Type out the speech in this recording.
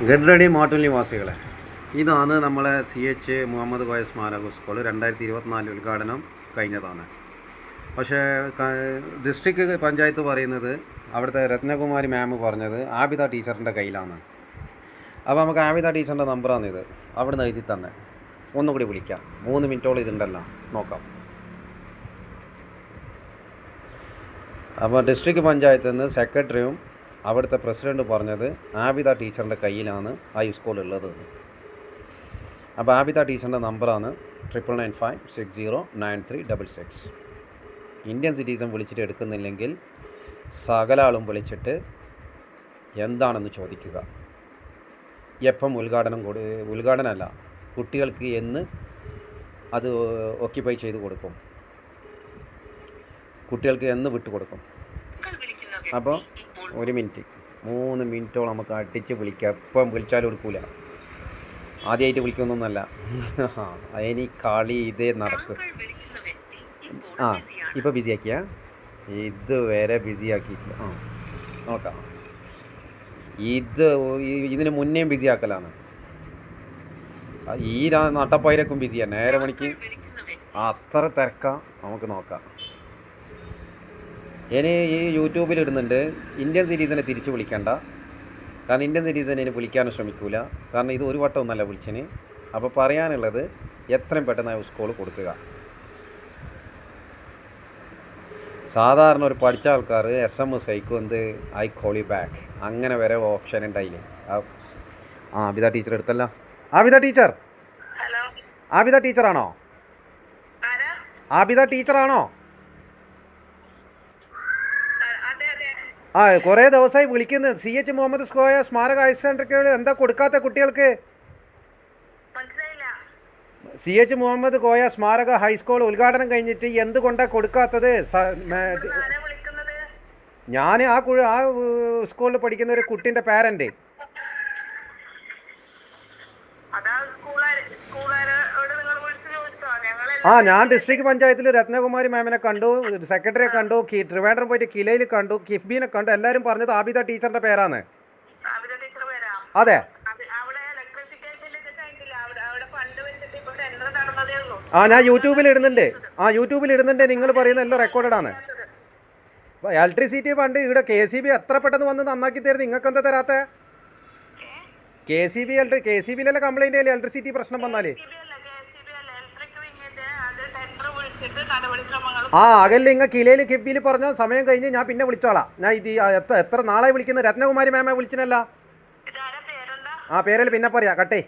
ഗഡ്രടി മാട്ടുൽ നിവാസികളെ, ഇതാണ് നമ്മളെ CH മുഹമ്മദ് കോയ സ്മാരക സ്കൂൾ 2024 ഉദ്ഘാടനം കഴിഞ്ഞതാണ്. പക്ഷേ ഡിസ്ട്രിക്ട് പഞ്ചായത്ത് പറയുന്നത്, അവിടുത്തെ രത്നകുമാരി മാം പറഞ്ഞത് ആബിദ ടീച്ചറിൻ്റെ കയ്യിലാണ്. അപ്പോൾ നമുക്ക് ആബിദ ടീച്ചറിൻ്റെ നമ്പറാണിത്, അവിടെ നിന്ന് എഴുതി തന്നെ ഒന്നുകൂടി വിളിക്കാം. 3 മിനിറ്റോളം ഇതുണ്ടല്ലോ, നോക്കാം. അപ്പോൾ ഡിസ്ട്രിക്ട് പഞ്ചായത്തിൽ നിന്ന് സെക്രട്ടറിയും അവിടുത്തെ പ്രസിഡൻറ്റ് പറഞ്ഞത് ആബിദ ടീച്ചറിൻ്റെ കയ്യിലാണ് ആ സ്കൂൾ ഉള്ളത്. അപ്പോൾ ആബിദ ടീച്ചറിൻ്റെ നമ്പറാണ് 9995609366. ഇന്ത്യൻ സിറ്റിസൺ വിളിച്ചിട്ട് എടുക്കുന്നില്ലെങ്കിൽ സകല ആളും വിളിച്ചിട്ട് എന്താണെന്ന് ചോദിക്കുക. എപ്പം ഉദ്ഘാടനമല്ല, കുട്ടികൾക്ക് എന്ന് അത് ഓക്യുപ്പൈ ചെയ്ത് കൊടുക്കും, കുട്ടികൾക്ക് എന്ന് വിട്ടു കൊടുക്കും. അപ്പോൾ 1 മിനിറ്റ് 3 മിനിറ്റോളം നമുക്ക് അടിച്ച് വിളിക്കാം. എപ്പം വിളിച്ചാലും എടുക്കൂല, ആദ്യമായിട്ട് വിളിക്കുന്നൊന്നുമല്ല. അതിന് കളി ഇതേ നടക്കും. ഇപ്പോൾ ബിസി ആക്കിയ ഇതുവരെ ബിസി ആക്കിയിട്ടില്ല. നോക്കാം, ഇതിന് മുന്നേയും ബിസി ആക്കലാണ്. ഈ നട്ടപ്പയിരക്കും ബിസിയാണ്, നേരെ മണിക്ക് അത്ര തിരക്കാം. നമുക്ക് നോക്കാം. ഇനി ഈ യൂട്യൂബിൽ ഇടുന്നുണ്ട്, ഇന്ത്യൻ സിറ്റീസനെ തിരിച്ച് വിളിക്കണ്ട, കാരണം ഇന്ത്യൻ സിറ്റീസനെ ഇനി വിളിക്കാനും ശ്രമിക്കൂല, കാരണം ഇത് ഒരു വട്ടം ഒന്നല്ല വിളിച്ചിന്. അപ്പോൾ പറയാനുള്ളത് എത്രയും പെട്ടെന്ന് സ്കൂൾ കൊടുക്കുക. സാധാരണ ഒരു പഠിച്ച ആൾക്കാർ SMS അയക്കും, ഐ കോൾ യു ബാക്ക്, അങ്ങനെ വരെ ഓപ്ഷൻ ഉണ്ടായില്ലേ. ആബിദ ടീച്ചർ എടുത്തല്ല. ആബിദ ടീച്ചർ, ആബിദ ടീച്ചറാണോ? ആബിദ ടീച്ചറാണോ? കുറേ ദിവസമായി വിളിക്കുന്നത്. CH മുഹമ്മദ് കോയ സ്മാരക ഹയർ സെക്കൻഡറിക്ക് എന്താ കൊടുക്കാത്ത കുട്ടികൾക്ക്? CH മുഹമ്മദ് കോയ സ്മാരക ഹൈസ്കൂൾ ഉദ്ഘാടനം കഴിഞ്ഞിട്ട് എന്തുകൊണ്ടാണ് കൊടുക്കാത്തത്? ഞാൻ ആ സ്കൂളിൽ പഠിക്കുന്ന ഒരു കുട്ടീൻ്റെ പാരൻ്റ്. ഞാൻ ഡിസ്ട്രിക്ട് പഞ്ചായത്തിൽ രത്നകുമാരി മാമിനെ കണ്ടു, സെക്രട്ടറിയെ കണ്ടു, ട്രിവാൻഡ്രം പോയിട്ട് കിലയിൽ കണ്ടു, കിഫ്ബിനെ കണ്ടു. എല്ലാവരും പറഞ്ഞത് ആബിദ ടീച്ചറിന്റെ പേരാണ്. അതെ, ഞാൻ യൂട്യൂബിൽ ഇടുന്നുണ്ട്. നിങ്ങൾ പറയുന്ന എല്ലാം റെക്കോർഡഡ് ആണ്. ഇലക്ട്രിസിറ്റി ഫണ്ട് ഇവിടെ KCB എത്ര പെട്ടെന്ന് വന്ന് നന്നാക്കി തരുന്നത്, നിങ്ങൾക്ക് എന്താ തരാത്ത? KCBയിലെ കംപ്ലൈന്റ് അല്ലേ ഇലക്ട്രിസിറ്റി പ്രശ്നം വന്നാല്? അകല്ലേ ഇങ്ങ കിലയിൽ കിഫ്ബിയിൽ പറഞ്ഞ സമയം കഴിഞ്ഞ് ഞാൻ പിന്നെ വിളിച്ചോളാം. ഞാൻ എത്ര നാളെ വിളിക്കുന്നത്? രത്നകുമാരി മാമെ വിളിച്ചിനല്ല. പേരല്ല പിന്നെ പറയാം, കട്ടേ.